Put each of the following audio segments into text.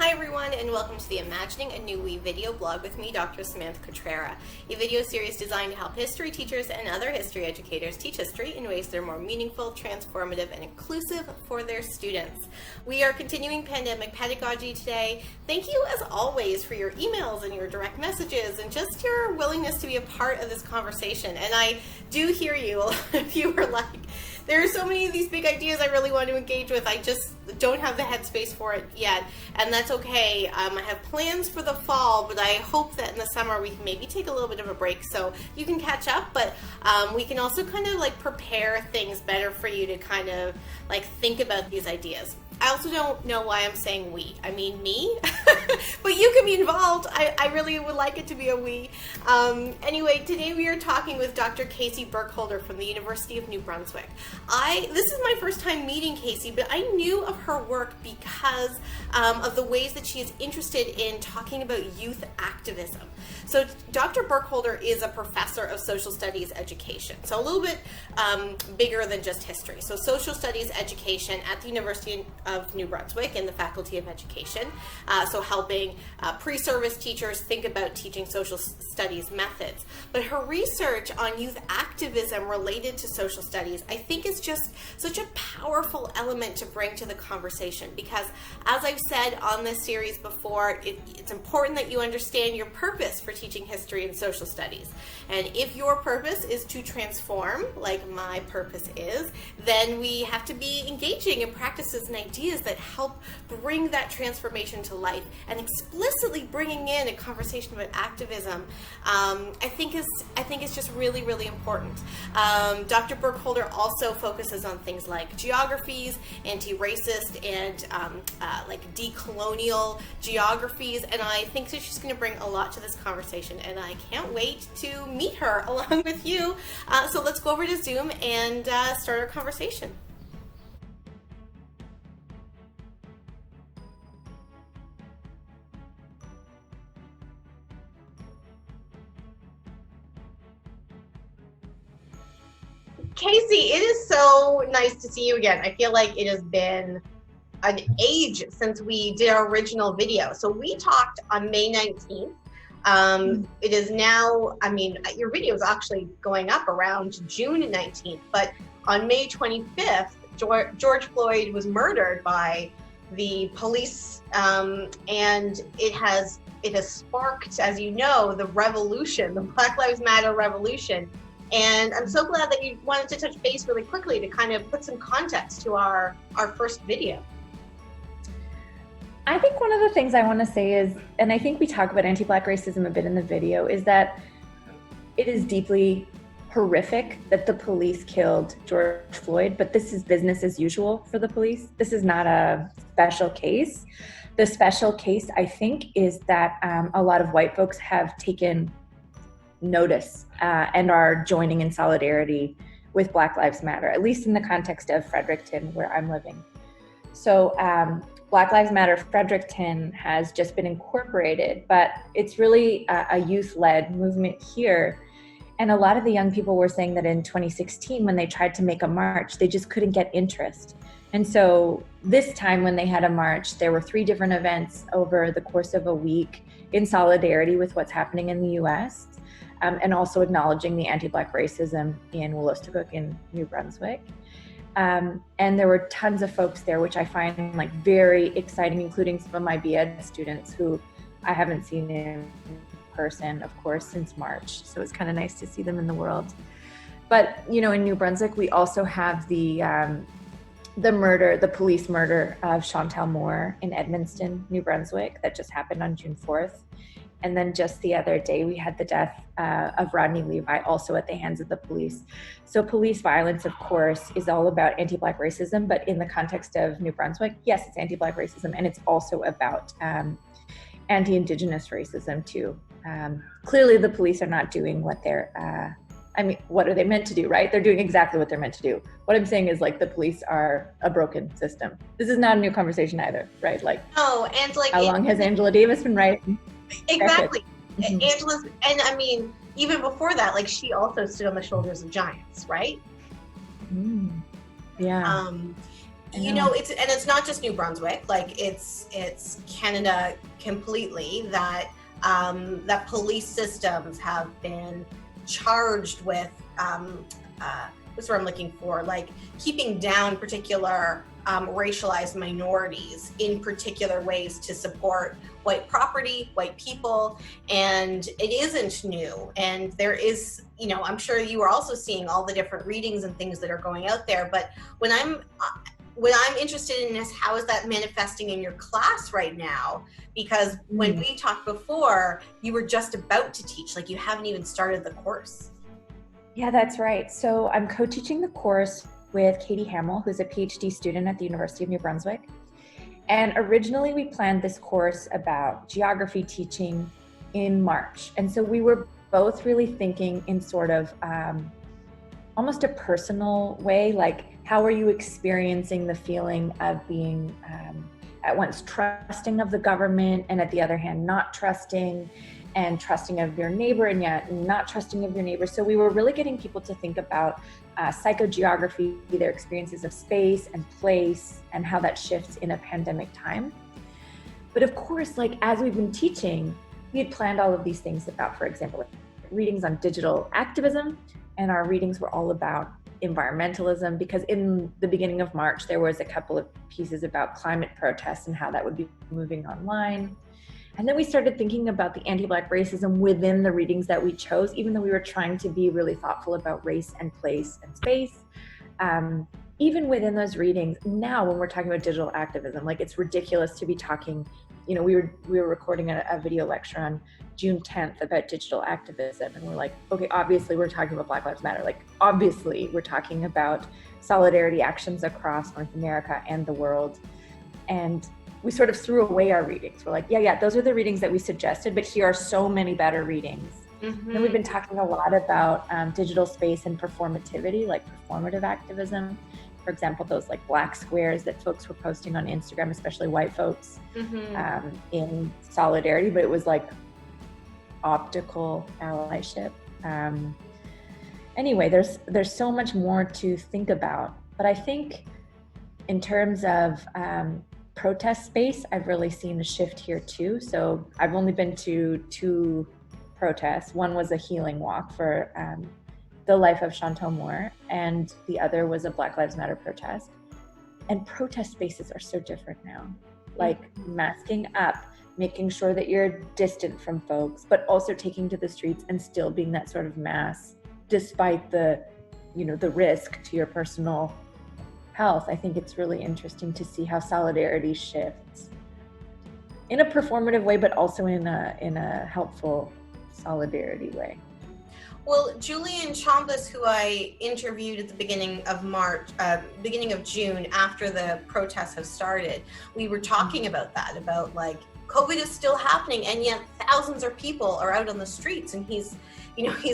Hi everyone, and welcome to the Imagining a New We video blog with me, Dr. Samantha Cotrera, a video series designed to help history teachers and other history educators teach history in ways that are more meaningful, transformative, and inclusive for their students. We are continuing pandemic pedagogy today. Thank you, as always, for your emails and your direct messages and just your willingness to be a part of this conversation. And I do hear you. A lot of you are like, there are so many of these big ideas I really want to engage with. I just don't have the headspace for it yet, and that's okay. I have plans for the fall, but I hope that in the summer we can maybe take a little bit of a break so you can catch up, but we can also kind of like prepare things better for you to kind of like think about these ideas. I also don't know why I'm saying we. I mean me, but you can be involved. I really would like it to be a we. Anyway, today we are talking with Dr. Casey Burkholder from the University of New Brunswick. This is my first time meeting Casey, but I knew of her work because of the ways that she is interested in talking about youth activism. So Dr. Burkholder is a professor of social studies education, so a little bit bigger than just history. So social studies education at the University of New Brunswick in the Faculty of Education, so helping pre-service teachers think about teaching social studies methods. But her research on youth activism related to social studies, I think, is just such a powerful element to bring to the conversation because, as I've said on this series before, it's important that you understand your purpose for teaching history and social studies. And if your purpose is to transform, like my purpose is, then we have to be engaging in practices and ideas that help bring that transformation to life, and explicitly bringing in a conversation about activism, I think is just really, really important. Dr. Burkholder also focuses on things like geographies, anti-racist, and like decolonial geographies, and I think that she's going to bring a lot to this conversation, and I can't wait to meet her along with you. So let's go over to Zoom and start our conversation. Casey, it is so nice to see you again. I feel like it has been an age since we did our original video. So we talked on May 19th. It is now, I mean, your video is actually going up around June 19th, but on May 25th, George Floyd was murdered by the police, and it has sparked, as you know, the revolution, the Black Lives Matter revolution. And I'm so glad that you wanted to touch base really quickly to kind of put some context to our first video. I think one of the things I want to say is, and I think we talk about anti-Black racism a bit in the video, is that it is deeply horrific that the police killed George Floyd, but this is business as usual for the police. This is not a special case. The special case, I think, is that a lot of white folks have taken notice and are joining in solidarity with Black Lives Matter, at least in the context of Fredericton, where I'm living. So Black Lives Matter Fredericton has just been incorporated, but it's really a youth-led movement here. And a lot of the young people were saying that in 2016, when they tried to make a march, they just couldn't get interest. And so this time when they had a march, there were 3 different events over the course of a week in solidarity with what's happening in the US. And also acknowledging the anti-Black racism in Wolastoqiyik in New Brunswick. And there were tons of folks there, which I find like very exciting, including some of my BEd students who I haven't seen in person, of course, since March. So it's kind of nice to see them in the world. But, you know, in New Brunswick, we also have the police murder of Chantal Moore in Edmundston, New Brunswick, that just happened on June 4th. And then just the other day, we had the death of Rodney Levi, also at the hands of the police. So police violence, of course, is all about anti-Black racism, but in the context of New Brunswick, yes, it's anti-Black racism, and it's also about anti-Indigenous racism too. Clearly, the police are not doing what what are they meant to do, right? They're doing exactly what they're meant to do. What I'm saying is, like, the police are a broken system. This is not a new conversation either, right? Like, no, and like, how long has Angela Davis been writing? Exactly. Mm-hmm. Angela's, and I mean, even before that, like, she also stood on the shoulders of giants, right? Yeah. You know, it's not just New Brunswick, like it's Canada completely, that that police systems have been charged with what's what I'm looking for, like keeping down particular racialized minorities in particular ways to support white property, white people, and it isn't new. And there is, you know, I'm sure you are also seeing all the different readings and things that are going out there, but what I'm interested in is how is that manifesting in your class right now? Because when we talked before, you were just about to teach, like you haven't even started the course. Yeah, that's right. So I'm co-teaching the course with Katie Hamill, who's a PhD student at the University of New Brunswick. And originally we planned this course about geography teaching in March. And so we were both really thinking in sort of almost a personal way, like how are you experiencing the feeling of being at once trusting of the government and at the other hand not trusting, and trusting of your neighbor and yet not trusting of your neighbor. So we were really getting people to think about psychogeography, their experiences of space and place, and how that shifts in a pandemic time. But of course, like as we've been teaching, we had planned all of these things about, for example, readings on digital activism, and our readings were all about environmentalism, because in the beginning of March, there was a couple of pieces about climate protests and how that would be moving online. And then we started thinking about the anti-Black racism within the readings that we chose, even though we were trying to be really thoughtful about race and place and space. Even within those readings, now when we're talking about digital activism, like it's ridiculous to be talking, you know, we were recording a video lecture on June 10th about digital activism. And we're like, okay, obviously we're talking about Black Lives Matter. Like, obviously we're talking about solidarity actions across North America and the world. And we sort of threw away our readings. We're like, yeah, those are the readings that we suggested, but here are so many better readings. Mm-hmm. And we've been talking a lot about digital space and performativity, like performative activism. For example, those like black squares that folks were posting on Instagram, especially white folks, in solidarity, but it was like optical allyship. Anyway, there's so much more to think about, but I think in terms of protest space, I've really seen a shift here too. So I've only been to 2 protests. One was a healing walk for the life of Chantal Moore, and the other was a Black Lives Matter protest. And protest spaces are so different now. Like masking up, making sure that you're distant from folks, but also taking to the streets and still being that sort of mass, despite the, you know, the risk to your personal health. I think it's really interesting to see how solidarity shifts in a performative way, but also in a helpful solidarity way. Well, Julian Chambliss, who I interviewed at the beginning of June, after the protests have started, we were talking about that, about like COVID is still happening, and yet thousands of people are out on the streets, and he's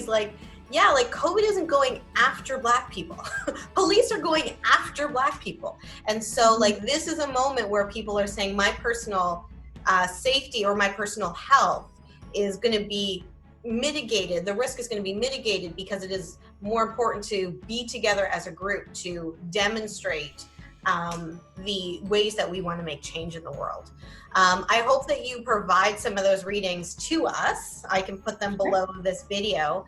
like, yeah, like COVID isn't going after Black people. Police are going after Black people. And so like this is a moment where people are saying my personal safety or my personal health is going to be mitigated. The risk is going to be mitigated because it is more important to be together as a group to demonstrate the ways that we want to make change in the world. I hope that you provide some of those readings to us. I can put them below this video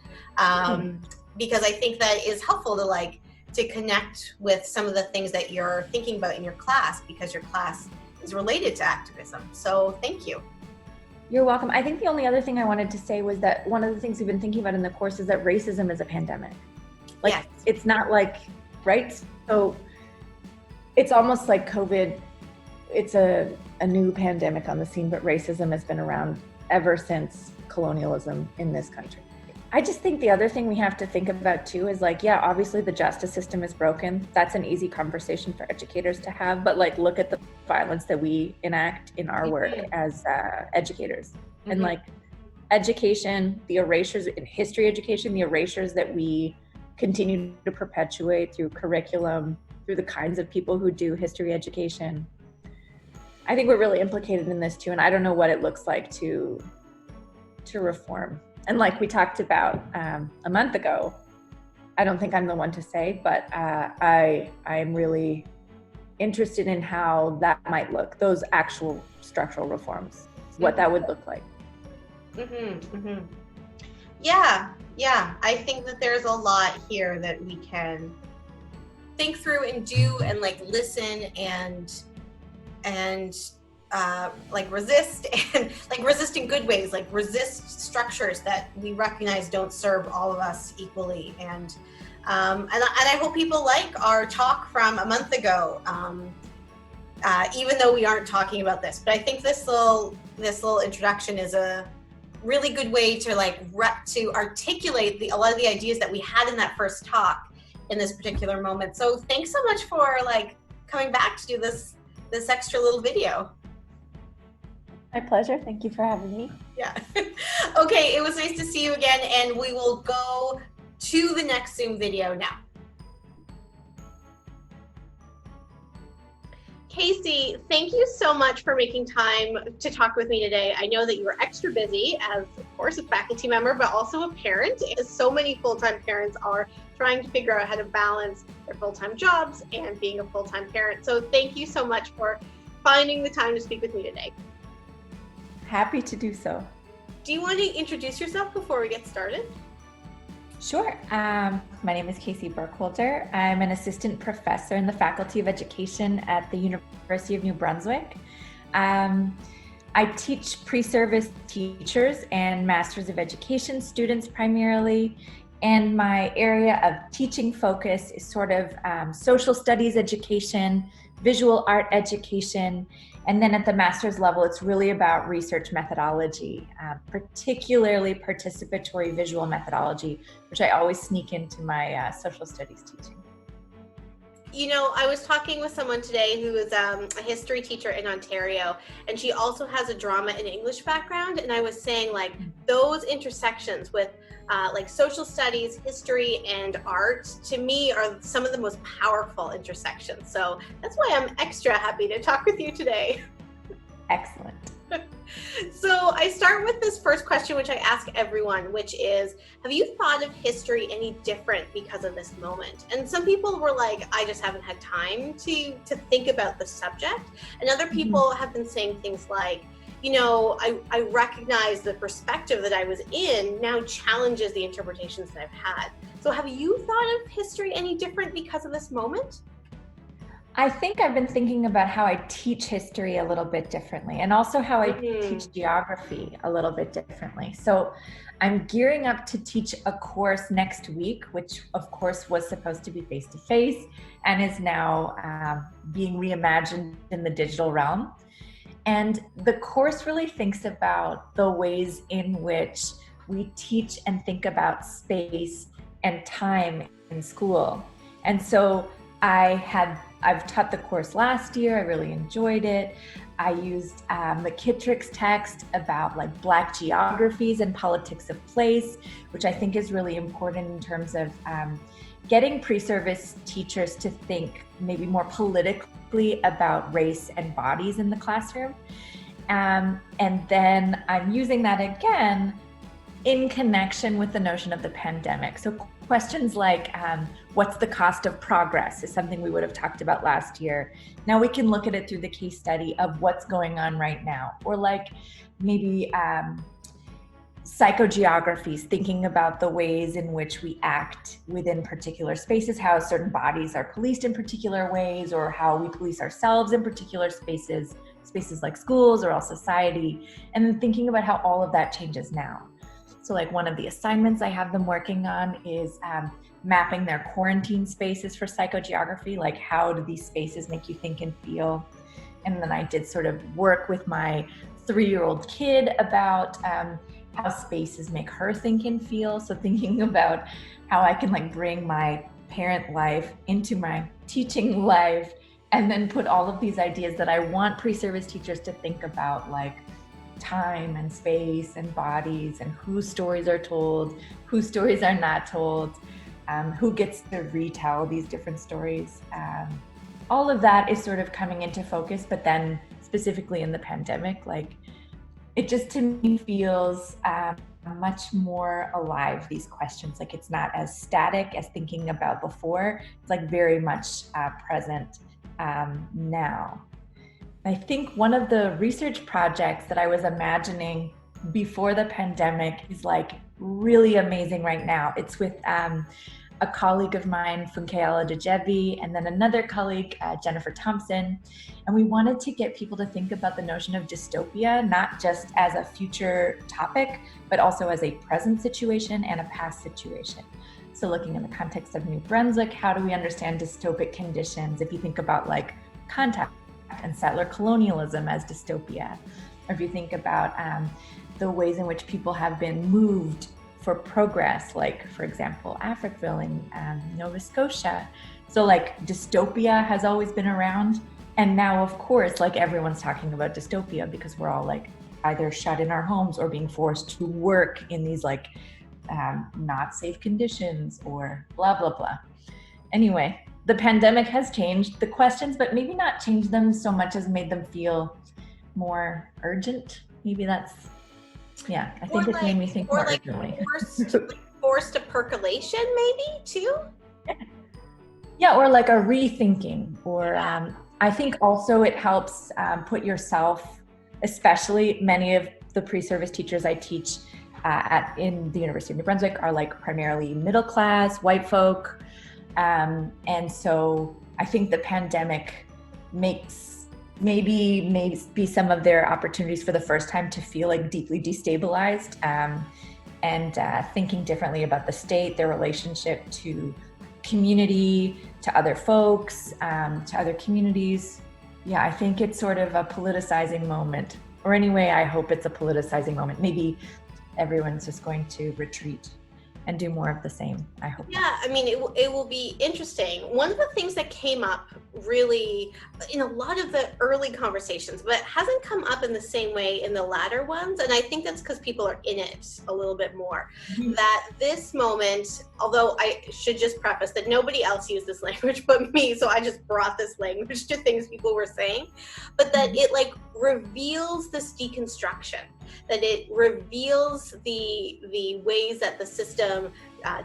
because I think that is helpful to connect with some of the things that you're thinking about in your class, because your class is related to activism. So thank you. You're welcome. I think the only other thing I wanted to say was that one of the things we've been thinking about in the course is that racism is a pandemic. Like, yes. It's not like, right? So it's almost like COVID, it's a new pandemic on the scene, but racism has been around ever since colonialism in this country. I just think the other thing we have to think about too is like, yeah, obviously the justice system is broken. That's an easy conversation for educators to have, but like, look at the violence that we enact in our work as educators. And like education, the erasures in history education, the erasures that we continue to perpetuate through curriculum, through the kinds of people who do history education. I think we're really implicated in this too, and I don't know what it looks like to reform. And like we talked about a month ago, I don't think I'm the one to say, but I'm really interested in how that might look, those actual structural reforms, what that would look like. Yeah. I think that there's a lot here that we can think through and do, and like listen and like resist, and like resist in good ways, like resist structures that we recognize don't serve all of us equally. And I hope people like our talk from a month ago, even though we aren't talking about this. But I think this little introduction is a really good way to to articulate a lot of the ideas that we had in that first talk in this particular moment. So thanks so much for coming back to do this extra little video. My pleasure. Thank you for having me. Yeah. Okay, it was nice to see you again, and we will go to the next Zoom video now. Casey, thank you so much for making time to talk with me today. I know that you are extra busy as, of course, a faculty member, but also a parent. So many full-time parents are trying to figure out how to balance their full-time jobs and being a full-time parent. So thank you so much for finding the time to speak with me today. Happy to do so. Do you want to introduce yourself before we get started? Sure. My name is Casey Burkholder. I'm an assistant professor in the Faculty of Education at the University of New Brunswick. I teach pre-service teachers and Masters of Education students primarily, and my area of teaching focus is sort of social studies education, visual art education, and then at the master's level, it's really about research methodology, particularly participatory visual methodology, which I always sneak into my social studies teaching. You know, I was talking with someone today who is a history teacher in Ontario, and she also has a drama and English background. And I was saying those intersections with social studies, history, and art, to me, are some of the most powerful intersections. So that's why I'm extra happy to talk with you today. Excellent. So I start with this first question, which I ask everyone, which is, have you thought of history any different because of this moment? And some people were like, I just haven't had time to think about the subject. And other people have been saying things like, you know, I recognize the perspective that I was in now challenges the interpretations that I've had. So have you thought of history any different because of this moment? I think I've been thinking about how I teach history a little bit differently, and also how I teach geography a little bit differently. So I'm gearing up to teach a course next week, which of course was supposed to be face-to-face and is now being reimagined in the digital realm. And the course really thinks about the ways in which we teach and think about space and time in school. And so I've taught the course last year. I really enjoyed it. I used McKittrick's text about Black geographies and politics of place, which I think is really important in terms of getting pre-service teachers to think maybe more politically about race and bodies in the classroom. And then I'm using that again in connection with the notion of the pandemic. So questions like, what's the cost of progress is something we would have talked about last year. Now we can look at it through the case study of what's going on right now. Or maybe psychogeographies, thinking about the ways in which we act within particular spaces, how certain bodies are policed in particular ways, or how we police ourselves in particular spaces like schools or all society, and then thinking about how all of that changes now. So one of the assignments I have them working on is mapping their quarantine spaces for psychogeography, how do these spaces make you think and feel? And then I did sort of work with my 3-year-old kid about how spaces make her think and feel. So thinking about how I can bring my parent life into my teaching life, and then put all of these ideas that I want pre-service teachers to think about, time and space and bodies, and whose stories are told, whose stories are not told, who gets to retell these different stories. All of that is sort of coming into focus, but then specifically in the pandemic, it just to me feels much more alive, these questions. It's not as static as thinking about before. It's very much present now. I think one of the research projects that I was imagining before the pandemic is like really amazing right now. It's with a colleague of mine, Funkeala Dejevi, and then another colleague, Jennifer Thompson. And we wanted to get people to think about the notion of dystopia, not just as a future topic, but also as a present situation and a past situation. So looking in the context of New Brunswick, how do we understand dystopic conditions? If you think about like contact and settler colonialism as dystopia, or if you think about the ways in which people have been moved for progress, like for example, Africville in Nova Scotia. So like dystopia has always been around. And now of course, like everyone's talking about dystopia because we're all like either shut in our homes or being forced to work in these like not safe conditions or blah, blah, blah. Anyway, the pandemic has changed the questions, but maybe not changed them so much as made them feel more urgent. Maybe that's, yeah, I think it's made me think more urgently. Forced to percolation maybe too? Yeah, or like a rethinking, or I think also it helps put yourself, especially many of the pre-service teachers I teach in the University of New Brunswick are like primarily middle class, white folk. And so I think the pandemic makes maybe some of their opportunities for the first time to feel like deeply destabilized and thinking differently about the state, their relationship to community, to other folks, to other communities. Yeah, I think it's sort of a politicizing moment, or anyway, I hope it's a politicizing moment. Maybe everyone's just going to retreat and do more of the same, I hope. Yeah, I mean, it will be interesting. One of the things that came up really in a lot of the early conversations, but hasn't come up in the same way in the latter ones, and I think that's because people are in it a little bit more, that this moment, although I should just preface that nobody else used this language but me, so I just brought this language to things people were saying, but that it like reveals this deconstruction, that it reveals the ways that the system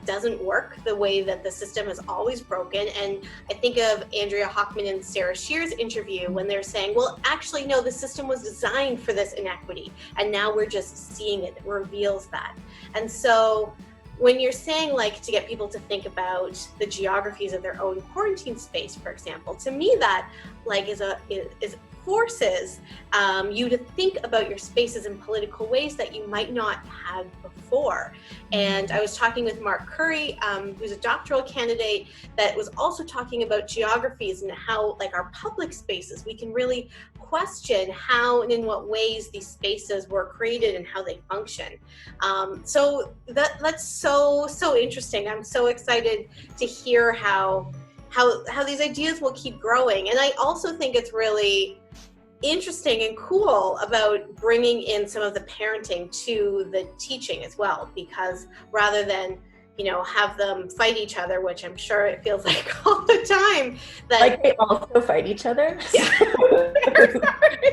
doesn't work, the way that the system is always broken. And I think of Andrea Hochman and Sarah Shear's interview when they're saying, well, actually, no, the system was designed for this inequity. And now we're just seeing it. It reveals that. And so when you're saying like to get people to think about the geographies of their own quarantine space, for example, to me that like is forces you to think about your spaces in political ways that you might not have before. And I was talking with Mark Curry, who's a doctoral candidate, that was also talking about geographies and how like our public spaces, we can really question how and in what ways these spaces were created and how they function. So that's so interesting. I'm so excited to hear how these ideas will keep growing. And I also think it's really interesting and cool about bringing in some of the parenting to the teaching as well, because rather than, you know, have them fight each other, which I'm sure it feels like all the time, that like they also fight each other. Yeah.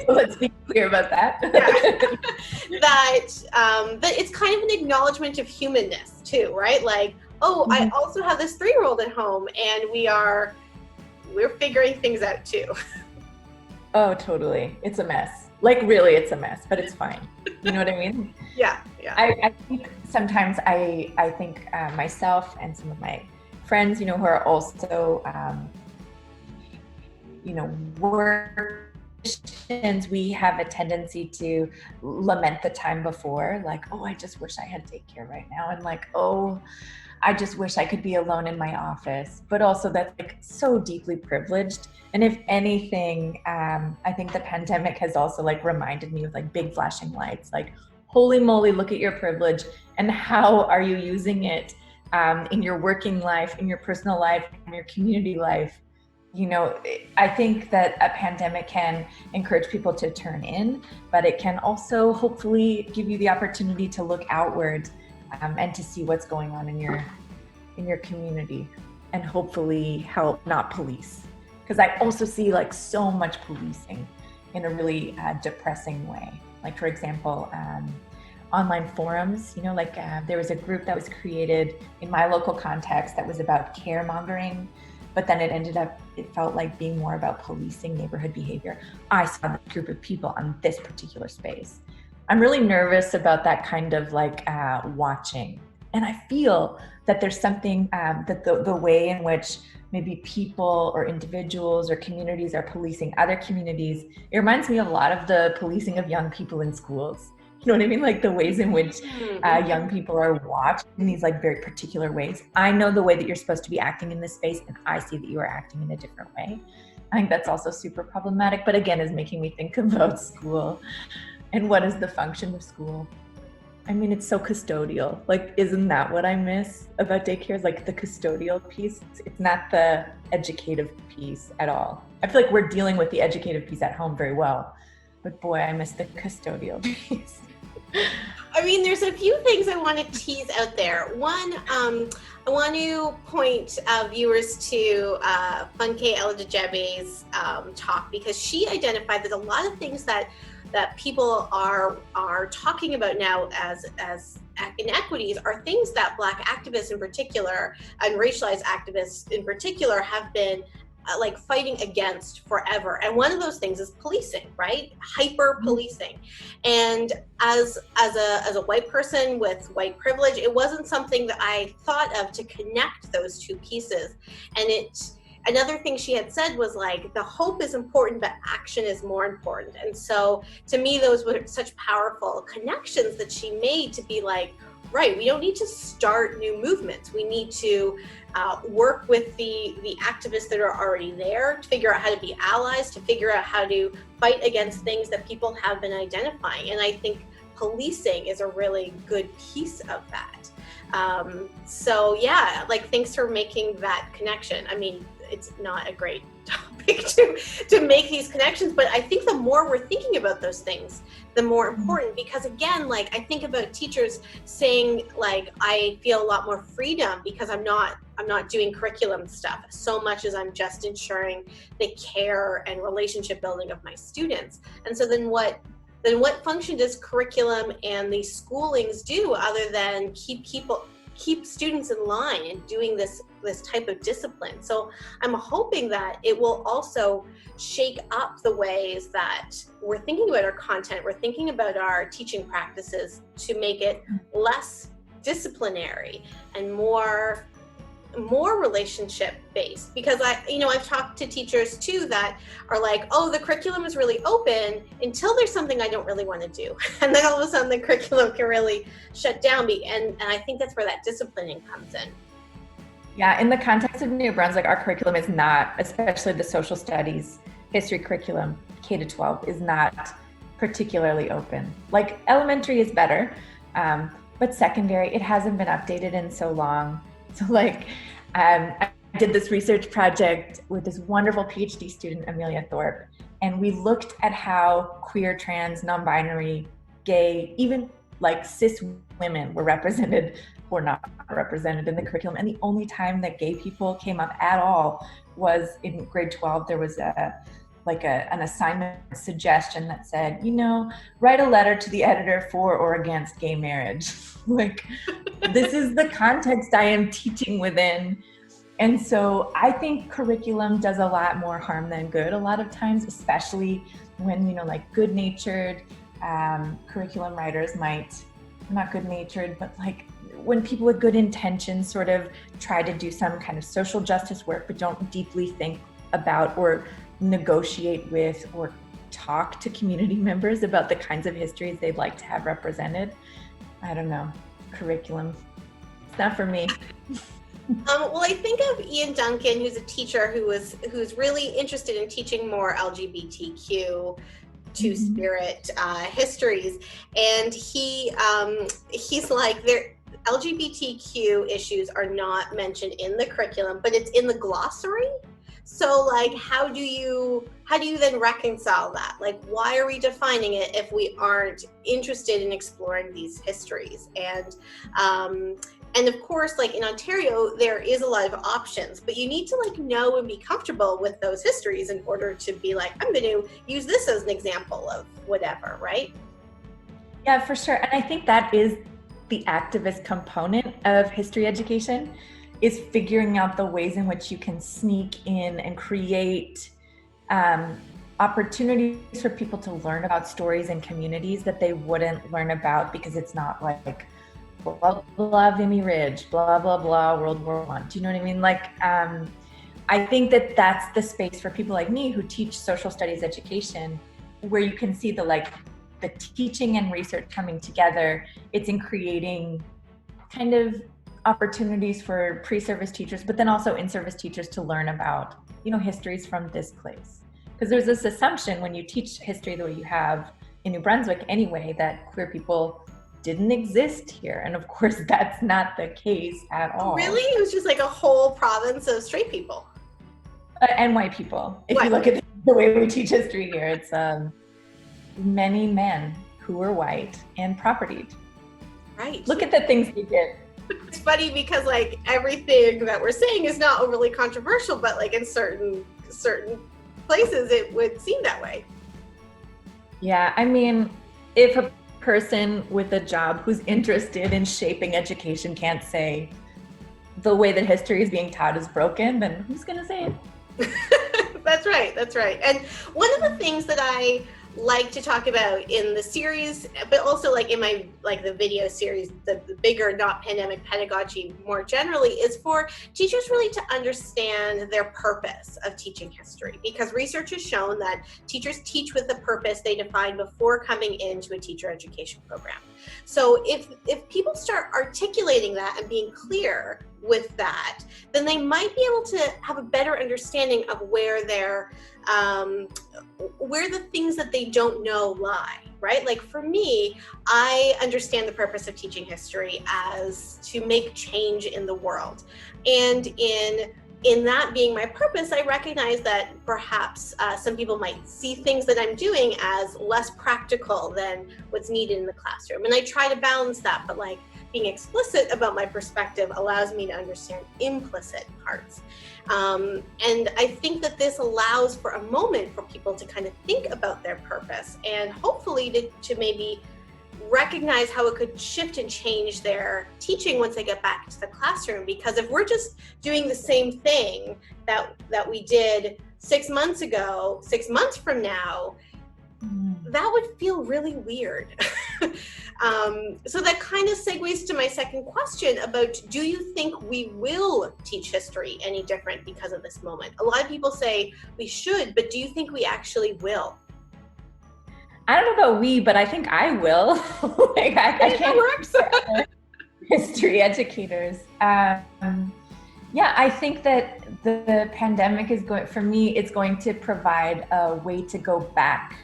So let's be clear about that. Yeah. That it's kind of an acknowledgement of humanness too, right? Like, oh, I also have this 3-year-old at home and we're figuring things out too. Oh, totally. It's a mess. Like really, it's a mess, but it's fine. You know what I mean? Yeah. I think sometimes I think myself and some of my friends, you know, who are also, you know, Christians, we have a tendency to lament the time before, like, oh, I just wish I had daycare right now. And like, oh, I just wish I could be alone in my office, but also that's like so deeply privileged. And if anything, I think the pandemic has also like reminded me of like big flashing lights, like, holy moly, look at your privilege and how are you using it in your working life, in your personal life, in your community life. You know, I think that a pandemic can encourage people to turn in, but it can also hopefully give you the opportunity to look outward and to see what's going on in your community, and hopefully help, not police. Because I also see like so much policing in a really depressing way. Like, for example, online forums, you know, like there was a group that was created in my local context that was about caremongering, but then it felt like being more about policing neighborhood behavior. I saw this group of people on this particular space. I'm really nervous about that kind of like watching. And I feel that there's something that the way in which maybe people or individuals or communities are policing other communities, it reminds me a lot of the policing of young people in schools. You know what I mean? Like the ways in which young people are watched in these like very particular ways. I know the way that you're supposed to be acting in this space, and I see that you are acting in a different way. I think that's also super problematic, but again, is making me think about school and what is the function of school. I mean, it's so custodial. Like, isn't that what I miss about daycare? Is like the custodial piece. It's not the educative piece at all. I feel like we're dealing with the educative piece at home very well, but boy, I miss the custodial piece. I mean, there's a few things I want to tease out there. One, I want to point viewers to Funke Eladejebe's talk, because she identified that a lot of things that people are talking about now as inequities are things that Black activists in particular and racialized activists in particular have been like fighting against forever. And one of those things is policing, right? Hyper policing. And as a white person with white privilege, it wasn't something that I thought of to connect those two pieces. And another thing she had said was like, the hope is important, but action is more important. And so to me, those were such powerful connections that she made to be like, right, we don't need to start new movements. We need to work with the activists that are already there, to figure out how to be allies, to figure out how to fight against things that people have been identifying. And I think policing is a really good piece of that. So yeah, like thanks for making that connection. I mean, it's not a great topic to make these connections, but I think the more we're thinking about those things, the more important, because again, like I think about teachers saying like, I feel a lot more freedom because I'm not doing curriculum stuff so much as I'm just ensuring the care and relationship building of my students. And so then what function does curriculum and these schoolings do other than keep students in line and doing this type of discipline? So I'm hoping that it will also shake up the ways that we're thinking about our content, we're thinking about our teaching practices to make it less disciplinary and more relationship based. Because I've talked to teachers too that are like, oh, the curriculum is really open until there's something I don't really want to do. And then all of a sudden the curriculum can really shut down. And I think that's where that disciplining comes in. Yeah, in the context of New Brunswick, our curriculum is not, especially the social studies, history curriculum, K-12, is not particularly open. Like elementary is better, but secondary, it hasn't been updated in so long. So like, I did this research project with this wonderful PhD student, Amelia Thorpe, and we looked at how queer, trans, non-binary, gay, even like cis women were represented or not represented in the curriculum. And the only time that gay people came up at all was in grade 12. There was an assignment suggestion that said, write a letter to the editor for or against gay marriage. Like, this is the context I am teaching within. And so I think curriculum does a lot more harm than good a lot of times, especially when, like good-natured curriculum writers not good-natured, but like when people with good intentions sort of try to do some kind of social justice work, but don't deeply think about or negotiate with or talk to community members about the kinds of histories they'd like to have represented. I don't know, curriculum, it's not for me. Well, I think of Ian Duncan, who's a teacher who's really interested in teaching more LGBTQ two-spirit histories, and he's like, LGBTQ issues are not mentioned in the curriculum, but it's in the glossary. So like, how do you then reconcile that? Like, why are we defining it if we aren't interested in exploring these histories? And of course, like in Ontario, there is a lot of options, but you need to like know and be comfortable with those histories in order to be like, I'm going to use this as an example of whatever, right? Yeah, for sure. And I think that is the activist component of history education, is figuring out the ways in which you can sneak in and create opportunities for people to learn about stories and communities that they wouldn't learn about because it's not like blah blah Vimy Ridge, blah blah blah World War I. Do you know what I mean? Like I think that that's the space for people like me who teach social studies education, where you can see the teaching and research coming together. It's in creating kind of opportunities for pre-service teachers, but then also in-service teachers to learn about, histories from this place. Because there's this assumption when you teach history the way you have in New Brunswick anyway, that queer people didn't exist here. And of course, that's not the case at all. Really? It was just like a whole province of straight people. And white people. If you look at the way we teach history here, it's many men who were white and propertied. Right. Look at the things they did. It's funny because like everything that we're saying is not overly controversial, but like in certain places it would seem that way. Yeah, I mean, if a person with a job who's interested in shaping education can't say the way that history is being taught is broken, then who's going to say it? That's right. And one of the things that I like to talk about in the series, but also like in my the video series, the bigger not pandemic pedagogy more generally, is for teachers really to understand their purpose of teaching history, because research has shown that teachers teach with the purpose they define before coming into a teacher education program. So if people start articulating that and being clear with that, then they might be able to have a better understanding of where the things that they don't know lie, right? Like for me, I understand the purpose of teaching history as to make change in the world. And in that being my purpose, I recognize that perhaps some people might see things that I'm doing as less practical than what's needed in the classroom. And I try to balance that, but like being explicit about my perspective allows me to understand implicit parts. And I think that this allows for a moment for people to kind of think about their purpose and hopefully to maybe recognize how it could shift and change their teaching once they get back to the classroom. Because if we're just doing the same thing that we did 6 months ago, 6 months from now, that would feel really weird. So that kind of segues to my second question about, do you think we will teach history any different because of this moment? A lot of people say we should, but do you think we actually will? I don't know about we, but I think I will. I can't work for history educators. Yeah, I think that the pandemic is going to provide a way to go back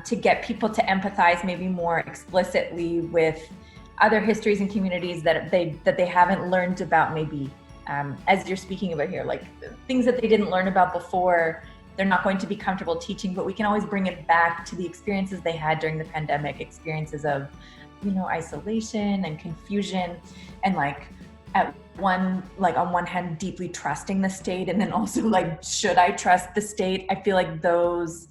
to get people to empathize maybe more explicitly with other histories and communities that they haven't learned about, maybe as you're speaking about here, like things that they didn't learn about before. They're not going to be comfortable teaching, but we can always bring it back to the experiences they had during the pandemic, experiences of, isolation and confusion, and on one hand, deeply trusting the state, and then also should I trust the state? I feel like those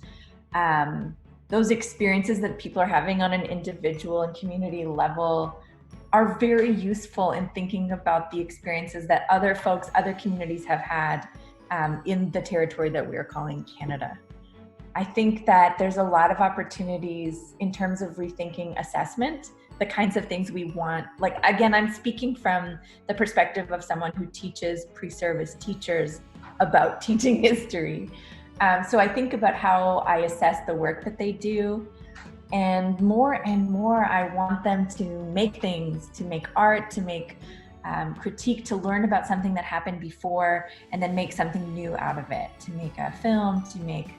experiences that people are having on an individual and community level are very useful in thinking about the experiences that other communities have had in the territory that we are calling Canada. I think that there's a lot of opportunities in terms of rethinking assessment, the kinds of things we want. Again, I'm speaking from the perspective of someone who teaches pre-service teachers about teaching history. So I think about how I assess the work that they do, and more I want them to make things, to make art, to make critique, to learn about something that happened before and then make something new out of it, to make a film, to make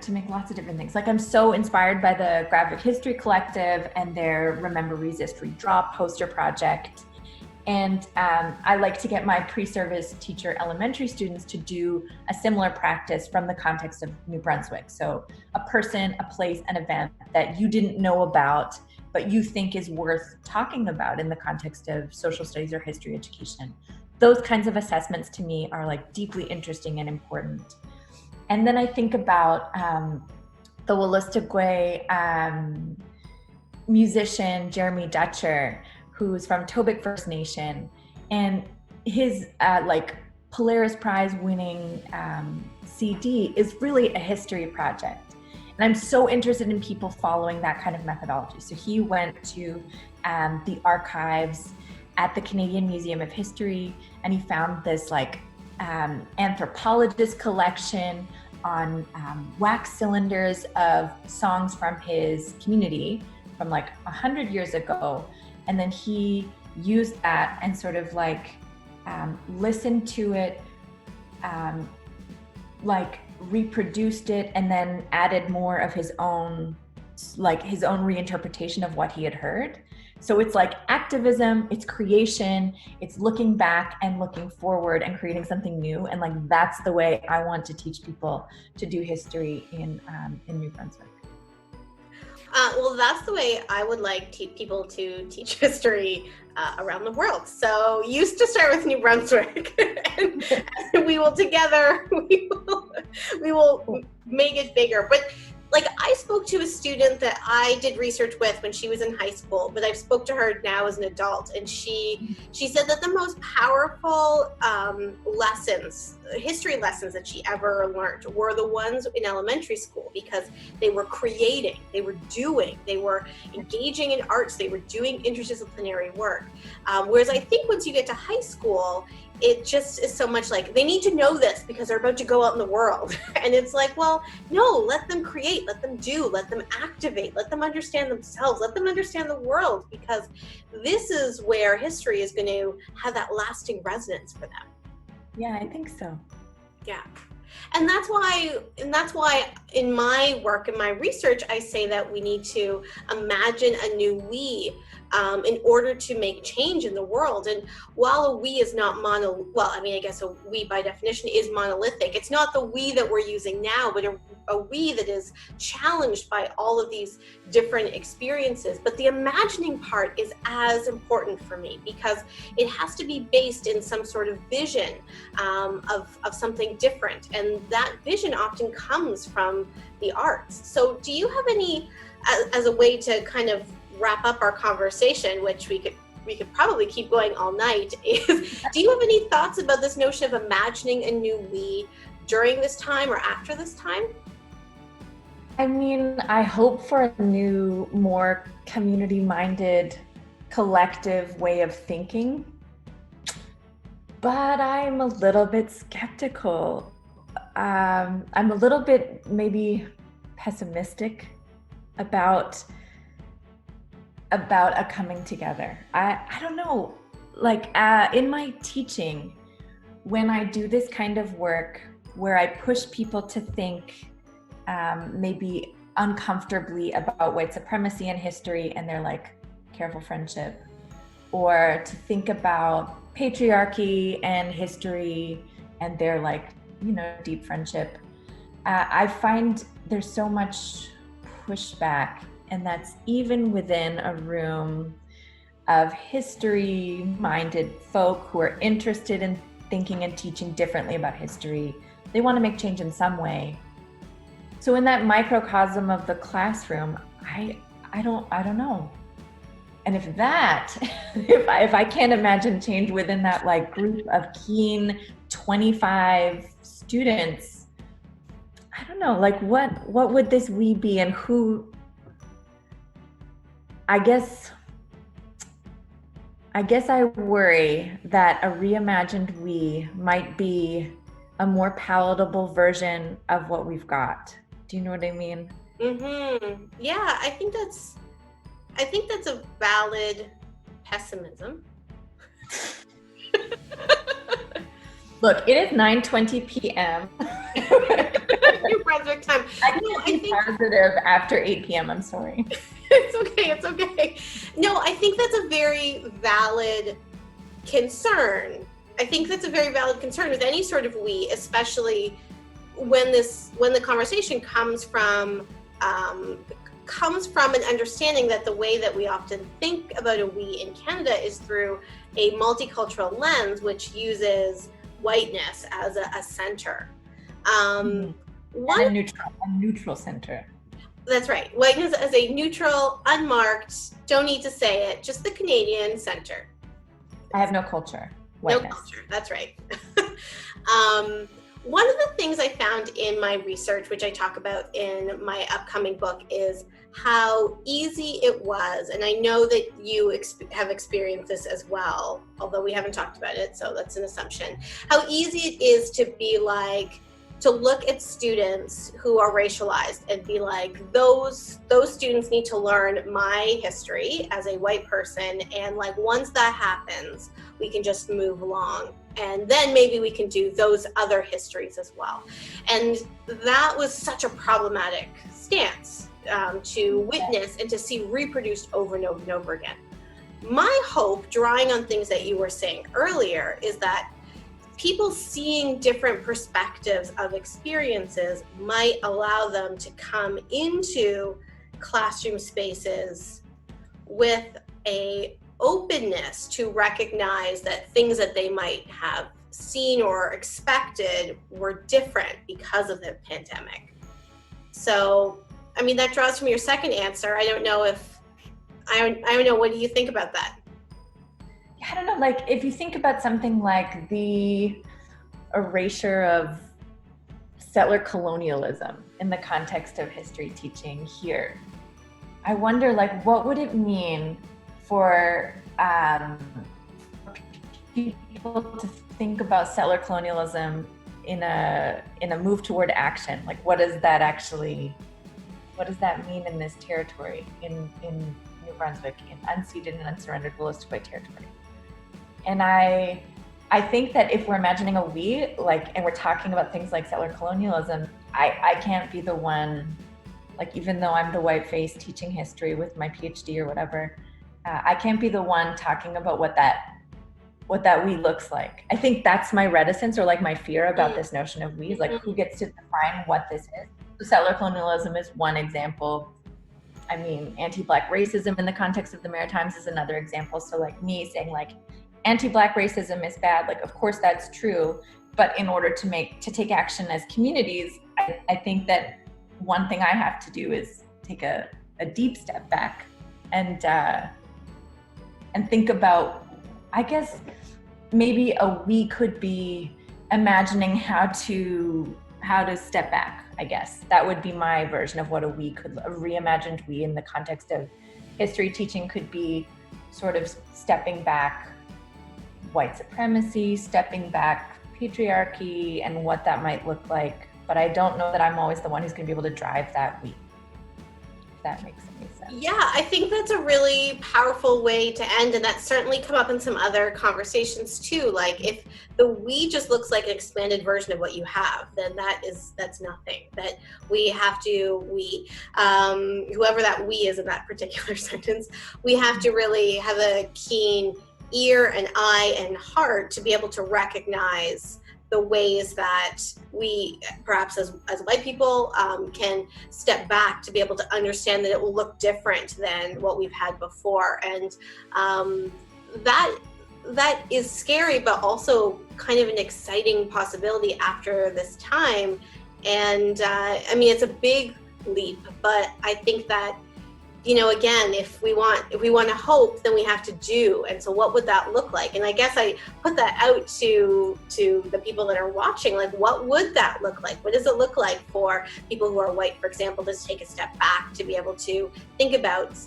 to make lots of different things. I'm so inspired by the Graphic History Collective and their Remember, Resist, Redraw poster project. And I like to get my pre-service teacher elementary students to do a similar practice from the context of New Brunswick. So a person, a place, an event that you didn't know about, but you think is worth talking about in the context of social studies or history education. Those kinds of assessments to me are deeply interesting and important. And then I think about the Wolastoqey musician Jeremy Dutcher, who's from Tobic First Nation, and his like Polaris Prize winning CD is really a history project. And I'm so interested in people following that kind of methodology. So he went to the archives at the Canadian Museum of History, and he found this like anthropologist collection on wax cylinders of songs from his community from like 100 years ago. And then he used that and sort of like listened to it, like reproduced it, and then added more of his own, like his own reinterpretation of what he had heard. So it's like activism, it's creation, it's looking back and looking forward and creating something new. And like, that's the way I want to teach people to do history in New Brunswick. Well, that's the way I would like people to teach history around the world. So used to start with New Brunswick, and we will together, we will make it bigger. But like, I spoke to a student that I did research with when she was in high school, but I've spoke to her now as an adult, and she said that the most powerful lessons, history lessons that she ever learned were the ones in elementary school, because they were creating, they were doing, they were engaging in arts, they were doing interdisciplinary work. Whereas I think once you get to high school, it just is so much like, they need to know this because they're about to go out in the world. And it's like, well, no, let them create, let them do, let them activate, let them understand themselves, let them understand the world, because this is where history is going to have that lasting resonance for them. Yeah, I think so. Yeah. And that's why in my work, in my research, I say that we need to imagine a new we in order to make change in the world. And while a we is not I guess a we by definition is monolithic. It's not the we that we're using now, but a we that is challenged by all of these different experiences. But the imagining part is as important for me, because it has to be based in some sort of vision of something different. And that vision often comes from the arts. So do you have any, as a way to kind of wrap up our conversation, which we could probably keep going all night, is do you have any thoughts about this notion of imagining a new we during this time or after this time? I mean, I hope for a new, more community-minded, collective way of thinking, but I'm a little bit skeptical. I'm a little bit maybe pessimistic about a coming together. I don't know, like in my teaching, when I do this kind of work where I push people to think maybe uncomfortably about white supremacy and history, and they're like, careful friendship, or to think about patriarchy and history, and they're like, deep friendship. I find there's so much pushback, and that's even within a room of history-minded folk who are interested in thinking and teaching differently about history. They want to make change in some way. So in that microcosm of the classroom, I don't know. And if I can't imagine change within that like group of keen 25 students, I don't know, like what would this we be, and who? I guess I worry that a reimagined we might be a more palatable version of what we've got. Do you know what I mean? Mm-hmm. Yeah, I think that's a valid pessimism. Look, it is 9:20 p.m. New Brunswick time. I think positive after 8 p.m. I'm sorry. It's okay. No, I think that's a very valid concern. I think that's a very valid concern with any sort of we, especially when the conversation comes from an understanding that the way that we often think about a we in Canada is through a multicultural lens, which uses whiteness as a center. A neutral center. That's right. Whiteness as a neutral, unmarked, don't need to say it, just the Canadian center. I have no culture. Whiteness. No culture, that's right. One of the things I found in my research, which I talk about in my upcoming book, is how easy it was, and I know that you have experienced this as well, although we haven't talked about it, so that's an assumption, how easy it is to be like, to look at students who are racialized and be like, those students need to learn my history as a white person, and like once that happens, we can just move along. And then maybe we can do those other histories as well. And that was such a problematic stance to witness and to see reproduced over and over and over again. My hope, drawing on things that you were saying earlier, is that people seeing different perspectives of experiences might allow them to come into classroom spaces with a openness to recognize that things that they might have seen or expected were different because of the pandemic. So, I mean, that draws from your second answer. I don't know, what do you think about that? I don't know, like if you think about something like the erasure of settler colonialism in the context of history teaching here, I wonder, like, what would it mean for people to think about settler colonialism in a move toward action? Like, what does that mean in this territory, in New Brunswick, in unceded and unsurrendered Willis White territory? And I think that if we're imagining a we, like, and we're talking about things like settler colonialism, I can't be the one, like, even though I'm the white face teaching history with my PhD or whatever, I can't be the one talking about what that we looks like. I think that's my reticence, or like my fear about this notion of we, is like, who gets to define what this is? So settler colonialism is one example. I mean, anti-Black racism in the context of the Maritimes is another example. So like me saying like, anti-Black racism is bad, like of course that's true, but in order to take action as communities, I think that one thing I have to do is take a deep step back and think about, I guess maybe we could be imagining how to step back. I guess that would be my version of what a reimagined we in the context of history teaching could be, sort of stepping back white supremacy, stepping back patriarchy, and what that might look like. But I don't know that I'm always the one who's going to be able to drive that we. If that makes any sense. Yeah, I think that's a really powerful way to end, and that's certainly come up in some other conversations too. Like, if the we just looks like an expanded version of what you have, then that's nothing. That we have to, whoever that we is in that particular sentence, we have to really have a keen ear and eye and heart to be able to recognize the ways that we, perhaps as white people, can step back to be able to understand that it will look different than what we've had before. And that is scary, but also kind of an exciting possibility after this time. And I mean, it's a big leap, but I think that, you know, again, if we want to hope, then we have to do. And so what would that look like? And I guess I put that out to the people that are watching, like, what would that look like? What does it look like for people who are white, for example, to take a step back, to be able to think about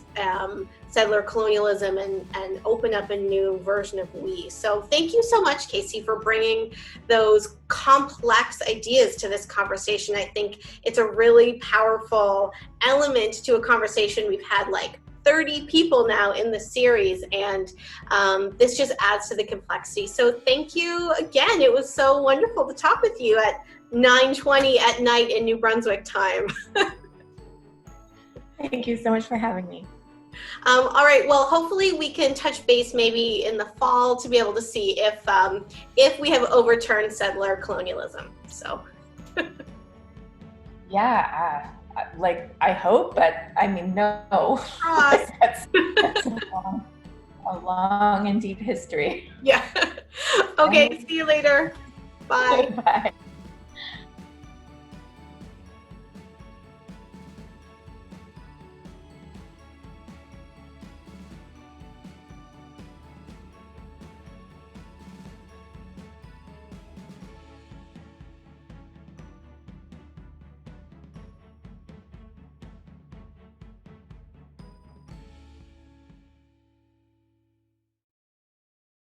settler colonialism and open up a new version of we. So thank you so much, Casey, for bringing those complex ideas to this conversation. I think it's a really powerful element to a conversation. We've had like 30 people now in the series, and this just adds to the complexity. So thank you again. It was so wonderful to talk with you at 9:20 at night in New Brunswick time. Thank you so much for having me. All right, well, hopefully we can touch base maybe in the fall to be able to see if we have overturned settler colonialism. So yeah, like, I hope, but I mean, no. That's a long and deep history. Yeah. Okay, see you later. Bye. Bye.